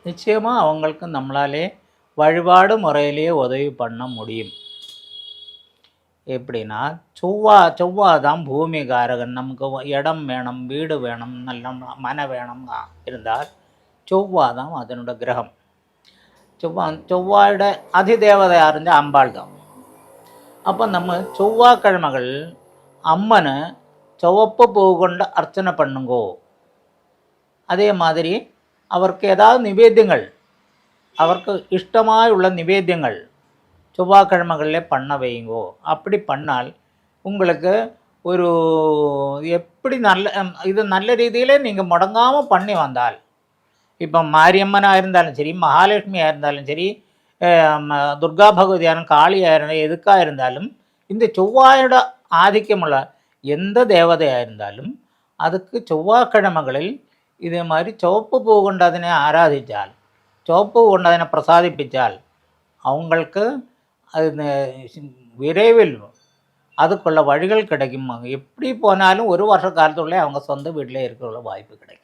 நிச்சயமாக அவங்களுக்கு நம்மளாலே வழிபாடு முறையிலேயே உதவி பண்ண முடியும். எப்படின்னா, செவ்வா தான் பூமி காரகன். நமக்கு இடம் வேணும், வீடு வேணும், நல்ல மனை வேணும் இருந்தால் செவ்வா தான் அதனோட கிரகம். செவ்வாயோட அதிதேவதை யாருந்த அம்பாள் தான். அப்போ நம்ம செவ்வாய்க்கிழமைகள் அம்மனை சிவப்பு பூ கொண்டு அர்ச்சனை பண்ணுங்கோ. அதே மாதிரி அவருக்கு ஏதாவது நிவேத்தியங்கள், அவருக்கு இஷ்டமாய் உள்ள நிவேத்தியங்கள் செவ்வாய்க்கிழமைகளில் பண்ண வைங்கோ. அப்படி பண்ணால் உங்களுக்கு ஒரு எப்படி இது நல்ல ரீதியிலே நீங்கள் முடங்காமல் பண்ணி வந்தால், இப்போ மாரியம்மனாக இருந்தாலும் சரி, மகாலட்சுமியாக இருந்தாலும் சரி, துர்கா பகவதியான காளியாக இருந்தாலும் எதுக்காக இருந்தாலும், இந்த செவ்வாயோட ஆதிக்கமுள்ள எந்த தேவதையாக இருந்தாலும் அதுக்கு செவ்வாய்க்கிழமைகளில் இதே மாதிரி சிவப்பு பூ கொண்டு அதனை ஆராதித்தால், சிவப்பு கொண்டு அதனை பிரசாதிப்பித்தால் அவங்களுக்கு அது விரைவில் அதுக்குள்ள வழிகள் கிடைக்கும். எப்படி போனாலும் ஒரு வருஷ காலத்துக்குள்ளே அவங்க சொந்த வீட்டில் இருக்கிற வாய்ப்பு கிடைக்கும்.